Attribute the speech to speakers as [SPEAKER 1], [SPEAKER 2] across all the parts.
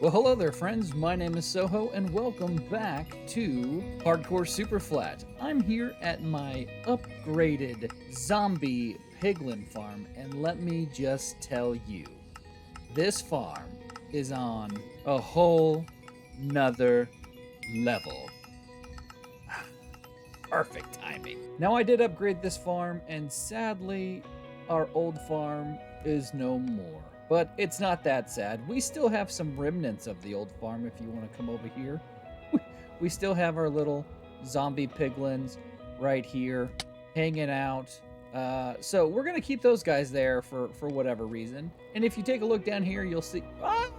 [SPEAKER 1] Well, hello there, friends. My name is Soho, and welcome back to Hardcore Superflat. I'm here at my upgraded zombie piglin farm, and let me just tell you, this farm is on a whole nother level. Perfect timing. Now, I did upgrade this farm, and sadly, our old farm is no more. But it's not that sad. We still have some remnants of the old farm if you want to come over here. We still have our little zombie piglins right here hanging out. So we're going to keep those guys there for whatever reason. And if you take a look down here, you'll see... Ah!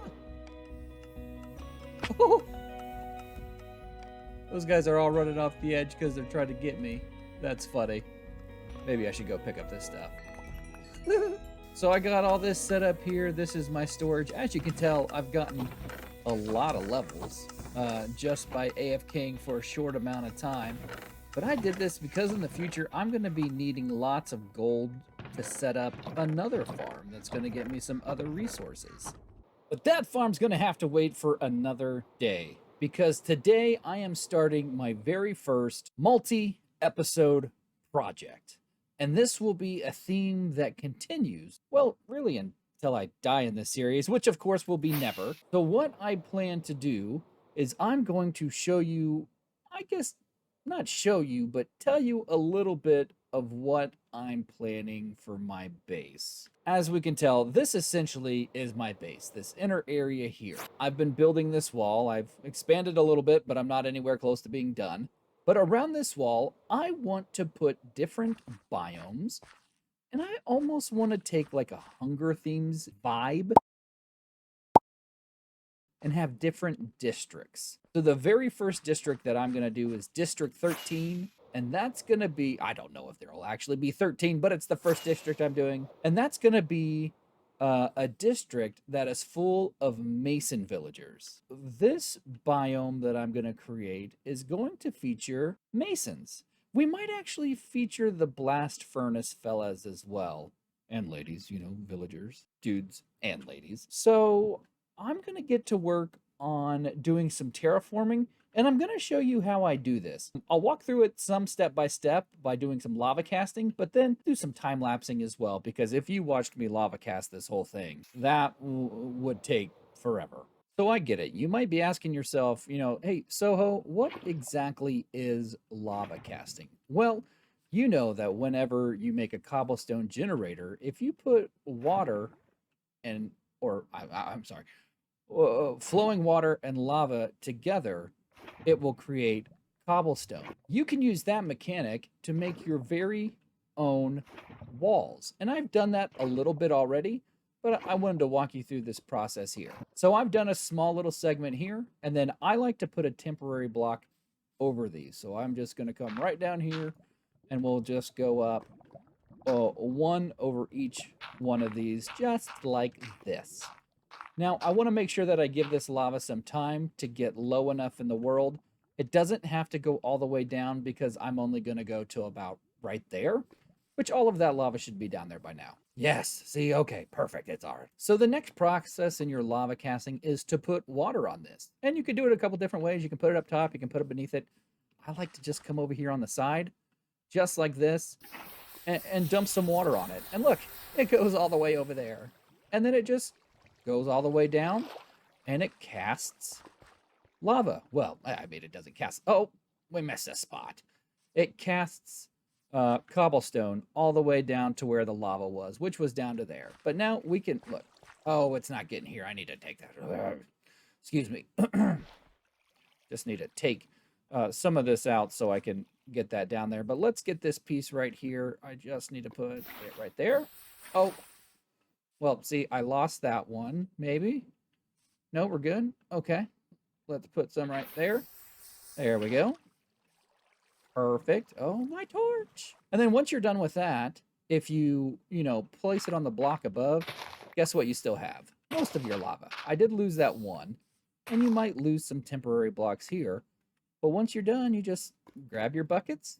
[SPEAKER 1] Those guys are all running off the edge because they're trying to get me. That's funny. Maybe I should go pick up this stuff. So I got all this set up here. This is my storage. As you can tell, I've gotten a lot of levels just by AFKing for a short amount of time. But I did this because in the future, I'm going to be needing lots of gold to set up another farm that's going to get me some other resources. But that farm's going to have to wait for another day, because today I am starting my very first multi-episode project. And this will be a theme that continues, well, really until I die in this series, which of course will be never. So what I plan to do is I'm going to show you, I guess, not show you, but tell you a little bit of what I'm planning for my base. As we can tell, this essentially is my base, this inner area here. I've been building this wall. I've expanded a little bit, but I'm not anywhere close to being done. But around this wall, I want to put different biomes, and I almost want to take like a Hunger Themes vibe and have different districts. So the very first district that I'm going to do is District 13, and that's going to be, I don't know if there will actually be 13, but it's the first district I'm doing, and that's going to be a district that is full of mason villagers. This biome that I'm going to create is going to feature masons. We might actually feature the blast furnace fellas as well. And ladies, you know, villagers, dudes and ladies. So I'm going to get to work on doing some terraforming, and I'm going to show you how I do this. I'll walk through it some step by step by doing some lava casting, but then do some time lapsing as well, because if you watched me lava cast this whole thing, that would take forever. So I get it. You might be asking yourself, you know, hey, Soho, what exactly is lava casting? Well, you know that whenever you make a cobblestone generator, if you put water and, I'm sorry, flowing water and lava together, it will create cobblestone. You can use that mechanic to make your very own walls. And I've done that a little bit already, but I wanted to walk you through this process here. So I've done a small little segment here, and then I like to put a temporary block over these. So I'm just going to come right down here, and we'll just go up one over each one of these, just like this. Now, I want to make sure that I give this lava some time to get low enough in the world. It doesn't have to go all the way down because I'm only going to go to about right there, which all of that lava should be down there by now. Yes, see, okay, perfect, it's all right. So the next process in your lava casting is to put water on this. And you can do it a couple different ways. You can put it up top, you can put it beneath it. I like to just come over here on the side, just like this, and dump some water on it. And look, it goes all the way over there. And then it just goes all the way down, and it casts lava. Well, I mean, it doesn't cast. Oh, we missed a spot. It casts cobblestone all the way down to where the lava was, which was down to there. But now we can look. Oh, it's not getting here. I need to take that. Excuse me. Just need to take some of this out so I can get that down there. But let's get this piece right here. I just need to put it right there. Oh, well, see, I lost that one, maybe. No, we're good. Okay. Let's put some right there. There we go. Perfect. Oh, my torch. And then once you're done with that, if you place it on the block above, guess what you still have? Most of your lava. I did lose that one, and you might lose some temporary blocks here. But once you're done, you just grab your buckets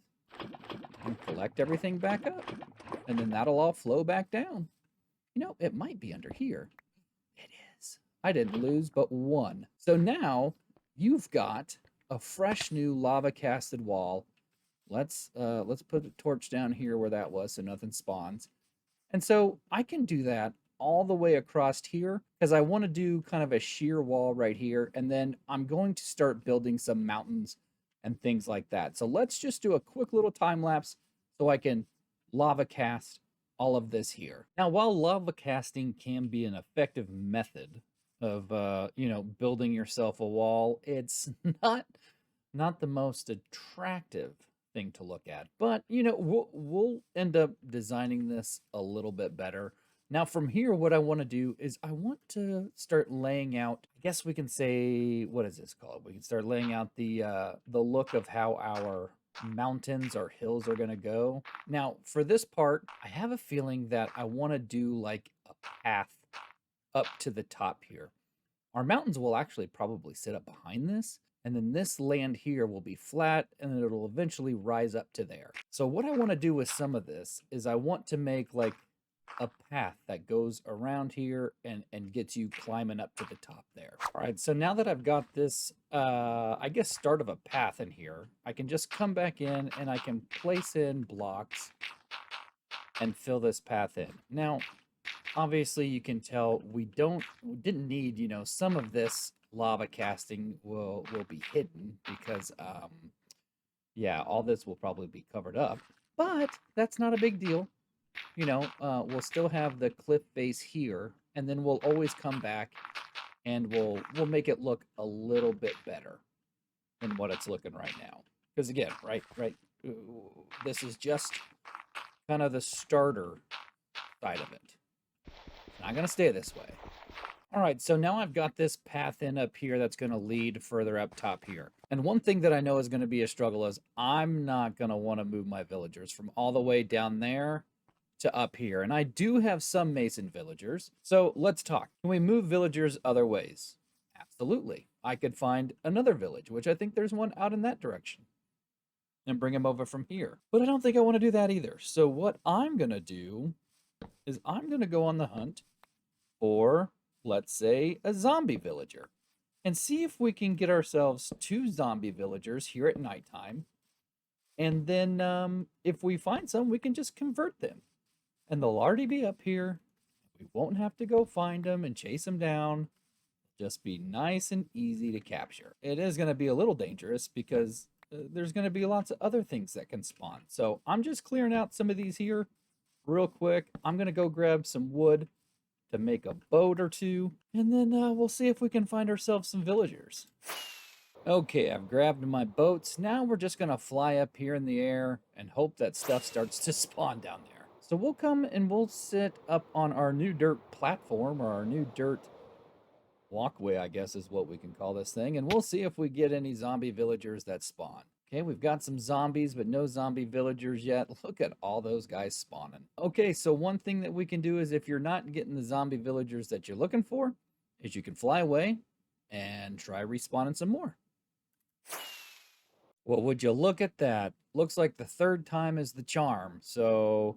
[SPEAKER 1] and collect everything back up. And then that'll all flow back down. You know, it might be under here. It is. I didn't lose but one. So now you've got a fresh new lava casted wall. Let's put a torch down here where that was so nothing spawns. And so I can do that all the way across here because I want to do kind of a sheer wall right here. And then I'm going to start building some mountains and things like that. So let's just do a quick little time lapse so I can lava cast all of this here. Now, while lava casting can be an effective method of, building yourself a wall, it's not the most attractive thing to look at. But, we'll end up designing this a little bit better. Now, from here, what I want to do is I want to start laying out, I guess we can say, what is this called? We can start laying out the look of how our mountains or hills are going to go. Now, for this part, I have a feeling that I want to do like a path up to the top here. Our mountains will actually probably sit up behind this, and then this land here will be flat, and then it'll eventually rise up to there. So what I want to do with some of this is I want to make like a path that goes around here and gets you climbing up to the top there. All right, so now that I've got this, I guess, start of a path in here, I can just come back in and I can place in blocks and fill this path in. Now, obviously you can tell we didn't need, some of this lava casting will be hidden because yeah, all this will probably be covered up, but that's not a big deal. We'll still have the cliff face here, and then we'll always come back and we'll make it look a little bit better than what it's looking right now. Because again, right, this is just kind of the starter side of it. It's not going to stay this way. All right, so now I've got this path in up here that's going to lead further up top here. And one thing that I know is going to be a struggle is I'm not going to want to move my villagers from all the way down there to up here. And I do have some mason villagers. So let's talk. Can we move villagers other ways? Absolutely. I could find another village, which I think there's one out in that direction, and bring them over from here. But I don't think I want to do that either. So what I'm going to do is I'm going to go on the hunt for, let's say, a zombie villager, and see if we can get ourselves 2 zombie villagers here at nighttime. And then if we find some, we can just convert them. And they'll already be up here. We won't have to go find them and chase them down. Just be nice and easy to capture. It is going to be a little dangerous because there's going to be lots of other things that can spawn. So I'm just clearing out some of these here real quick. I'm going to go grab some wood to make a boat or two. And then we'll see if we can find ourselves some villagers. Okay, I've grabbed my boats. Now we're just going to fly up here in the air and hope that stuff starts to spawn down there. So we'll come and we'll sit up on our new dirt platform, or our new dirt walkway, I guess is what we can call this thing. And we'll see if we get any zombie villagers that spawn. Okay, we've got some zombies, but no zombie villagers yet. Look at all those guys spawning. Okay, so one thing that we can do is if you're not getting the zombie villagers that you're looking for, is you can fly away and try respawning some more. Well, would you look at that? Looks like the 3rd time is the charm. So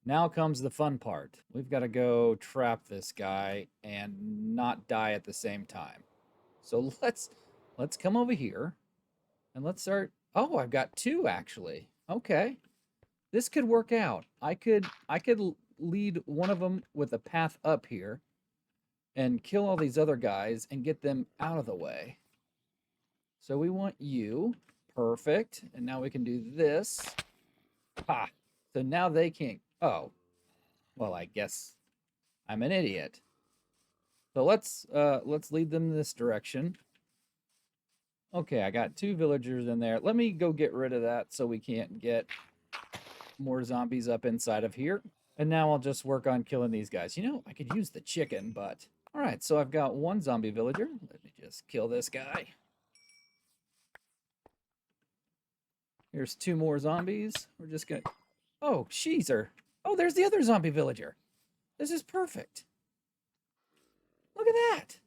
[SPEAKER 1] now comes the fun part. We've got to go trap this guy and not die at the same time. So let's come over here and let's start. Oh, I've got 2 actually. Okay. This could work out. I could lead one of them with a path up here and kill all these other guys and get them out of the way. So we want you. Perfect. And now we can do this. Ha. So now they can't. Oh, well, I guess I'm an idiot. So let's lead them in this direction. Okay, I got 2 villagers in there. Let me go get rid of that so we can't get more zombies up inside of here. And now I'll just work on killing these guys. I could use the chicken, but... All right, so I've got 1 zombie villager. Let me just kill this guy. Here's 2 more zombies. We're just gonna... Oh, sheezer. Oh, there's the other zombie villager. This is perfect. Look at that.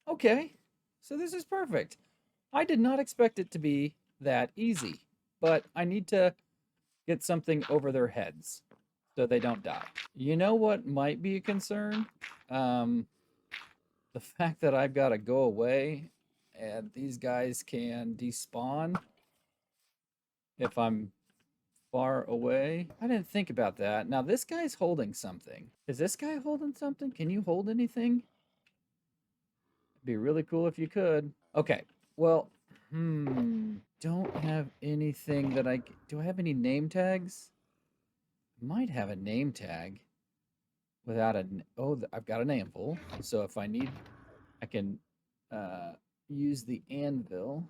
[SPEAKER 1] Okay, so this is perfect. I did not expect it to be that easy, but I need to get something over their heads so they don't die. You know what might be a concern? The fact that I've got to go away and these guys can despawn if I'm far away. I didn't think about that. Now, this guy's holding something. Is this guy holding something? Can you hold anything? It'd be really cool if you could. Okay. Well, don't have anything that do I have any name tags? Might have a name tag without I've got an anvil. So if I need, I can use the anvil.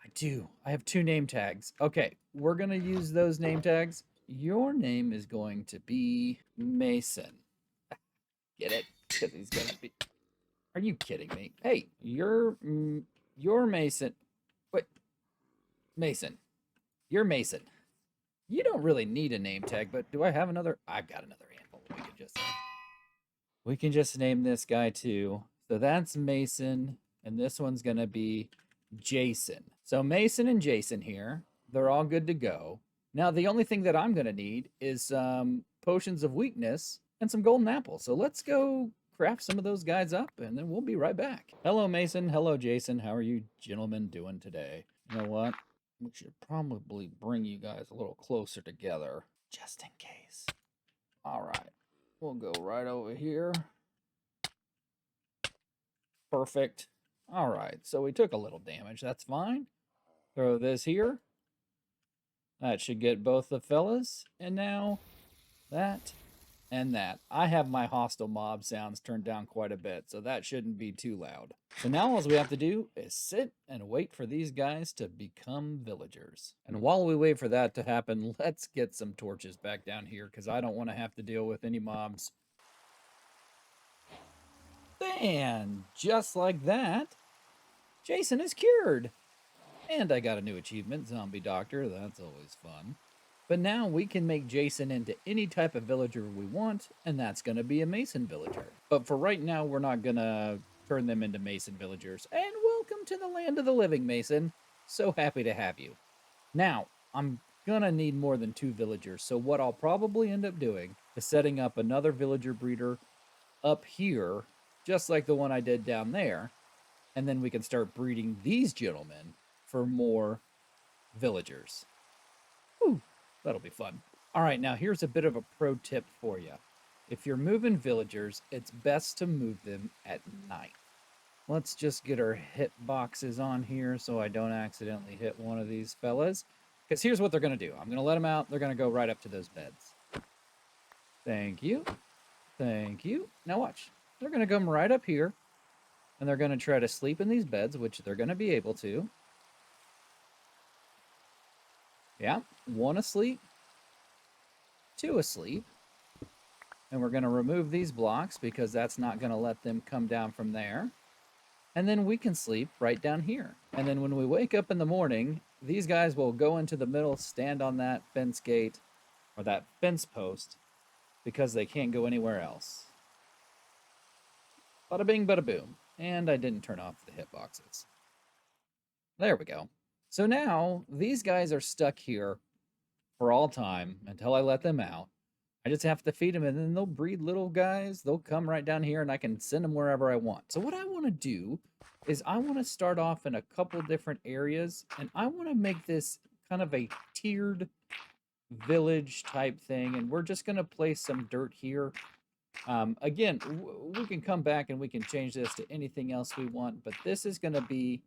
[SPEAKER 1] I do. I have 2 name tags. Okay, we're going to use those name tags. Your name is going to be Mason. Get it? Because he's going to be... Are you kidding me? Hey, you're Mason. Wait, Mason. You're Mason. You don't really need a name tag, but do I have another? I've got another anvil. We can just name this guy too. So that's Mason, and this one's going to be Jason. So Mason and Jason here, they're all good to go. Now, the only thing that I'm going to need is some potions of weakness and some golden apples. So let's go craft some of those guys up, and then we'll be right back. Hello, Mason. Hello, Jason. How are you gentlemen doing today? You know what? We should probably bring you guys a little closer together, just in case. All right. We'll go right over here. Perfect. All right, so we took a little damage. That's fine. Throw this here. That should get both the fellas. And now that and that. I have my hostile mob sounds turned down quite a bit, so that shouldn't be too loud. So now all we have to do is sit and wait for these guys to become villagers. And while we wait for that to happen, let's get some torches back down here, because I don't want to have to deal with any mobs. And just like that, Jason is cured. And I got a new achievement, Zombie Doctor. That's always fun. But now we can make Jason into any type of villager we want, and that's going to be a Mason villager. But for right now, we're not going to turn them into Mason villagers. And welcome to the land of the living, Mason. So happy to have you. Now, I'm going to need more than 2 villagers, so what I'll probably end up doing is setting up another villager breeder up here, just like the one I did down there, and then we can start breeding these gentlemen for more villagers. Ooh, that'll be fun. All right, now here's a bit of a pro tip for you. If you're moving villagers, it's best to move them at night. Let's just get our hit boxes on here so I don't accidentally hit one of these fellas. Because here's what they're going to do. I'm going to let them out. They're going to go right up to those beds. Thank you. Thank you. Now watch. They're going to come right up here. And they're going to try to sleep in these beds, which they're going to be able to. Yeah, 1 asleep, 2 asleep. And we're going to remove these blocks because that's not going to let them come down from there. And then we can sleep right down here. And then when we wake up in the morning, these guys will go into the middle, stand on that fence gate or that fence post because they can't go anywhere else. Bada bing, bada boom. And I didn't turn off the hitboxes. There we go. So now these guys are stuck here for all time until I let them out. I just have to feed them, and then they'll breed little guys. They'll come right down here, and I can send them wherever I want. So what I want to do is I want to start off in a couple different areas, and I want to make this kind of a tiered village type thing, and we're just going to place some dirt here. Again, we can come back and we can change this to anything else we want, but this is going to be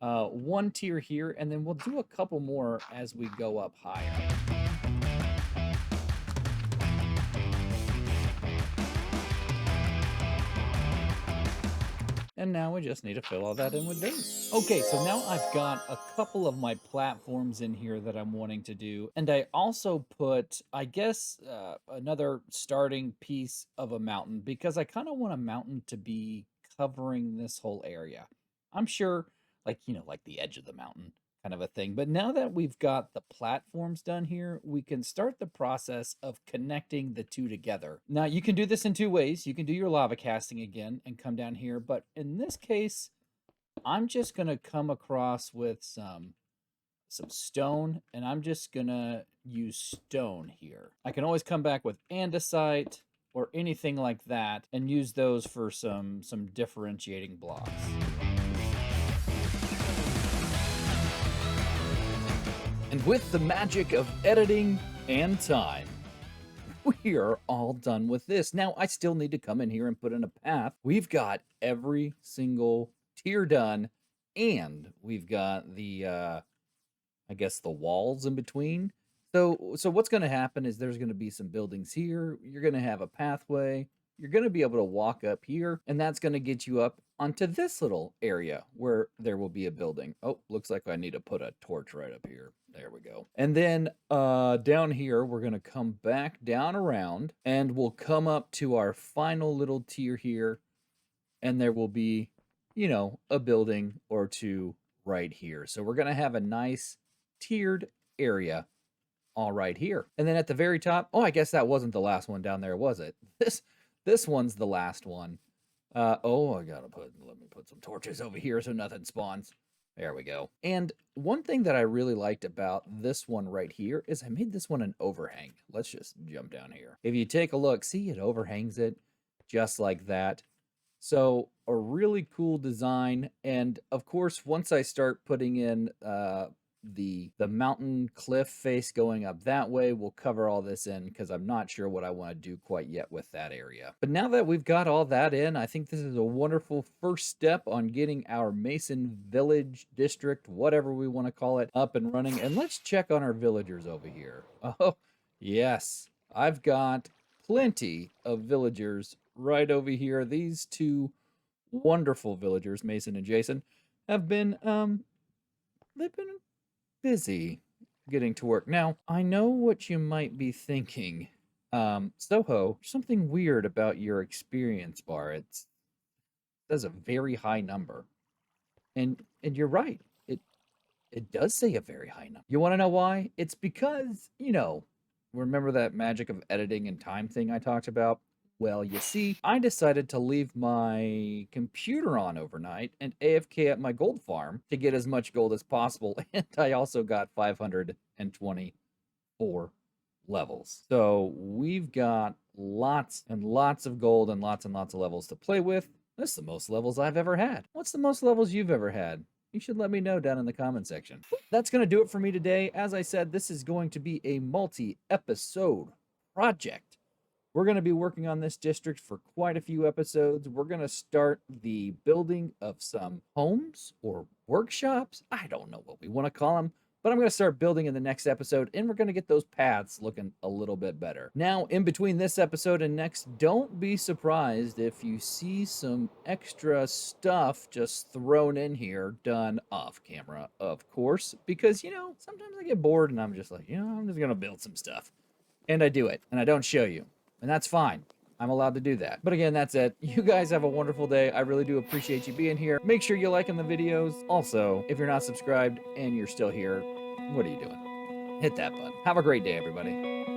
[SPEAKER 1] 1 tier here, and then we'll do a couple more as we go up higher. And now we just need to fill all that in with dirt. Okay, so now I've got a couple of my platforms in here that I'm wanting to do. And I also put, I guess, another starting piece of a mountain because I kind of want a mountain to be covering this whole area. I'm sure, like the edge of the mountain kind of a thing. But now that we've got the platforms done here, we can start the process of connecting the 2 together. Now, you can do this in 2 ways. You can do your lava casting again and come down here. But in this case, I'm just going to come across with some stone, and I'm just going to use stone here. I can always come back with andesite or anything like that, and use those for some differentiating blocks. And with the magic of editing and time, we are all done with this. Now, I still need to come in here and put in a path. We've got every single tier done, and we've got the, I guess, the walls in between. So what's going to happen is there's going to be some buildings here. You're going to have a pathway. You're going to be able to walk up here, and that's going to get you up onto this little area where there will be a building. Oh, looks like I need to put a torch right up here. There we go. And then down here, we're going to come back down around, and we'll come up to our final little tier here, and there will be, you know, a building or two right here. So we're going to have a nice tiered area all right here. And then at the very top, oh, I guess that wasn't the last one down there, was it? This one's the last one. Oh, let me put some torches over here so nothing spawns. There we go. And one thing that I really liked about this one right here is I made this one an overhang. Let's just jump down here. If you take a look, see, it overhangs it just like that. So a really cool design. And of course, once I start putting in the mountain cliff face going up that way, we'll cover all this in because I'm not sure what I want to do quite yet with that area. But now that we've got all that in, I think this is a wonderful first step on getting our Mason Village district, whatever we want to call it, up and running. And let's check on our villagers over here. Oh, yes, I've got plenty of villagers right over here. These two wonderful villagers, Mason and Jason, have been they've been busy getting to work. Now, I know what you might be thinking. Soho, something weird about your experience bar. It says a very high number. And you're right. It does say a very high number. You want to know why? It's because, you know, remember that magic of editing and time thing I talked about? Well, you see, I decided to leave my computer on overnight and AFK at my gold farm to get as much gold as possible, and I also got 524 levels. So we've got lots and lots of gold and lots of levels to play with. That's the most levels I've ever had. What's the most levels you've ever had? You should let me know down in the comment section. That's going to do it for me today. As I said, this is going to be a multi-episode project. We're going to be working on this district for quite a few episodes. We're going to start the building of some homes or workshops. I don't know what we want to call them, but I'm going to start building in the next episode, and we're going to get those paths looking a little bit better. Now, in between this episode and next, don't be surprised if you see some extra stuff just thrown in here, done off camera, of course, because, you know, sometimes I get bored and I'm just like, you know, I'm just going to build some stuff. And I do it, and I don't show you. And that's fine. I'm allowed to do that. But again, that's it. You guys have a wonderful day. I really do appreciate you being here. Make sure you're liking the videos. Also, if you're not subscribed and you're still here, what are you doing? Hit that button. Have a great day, everybody.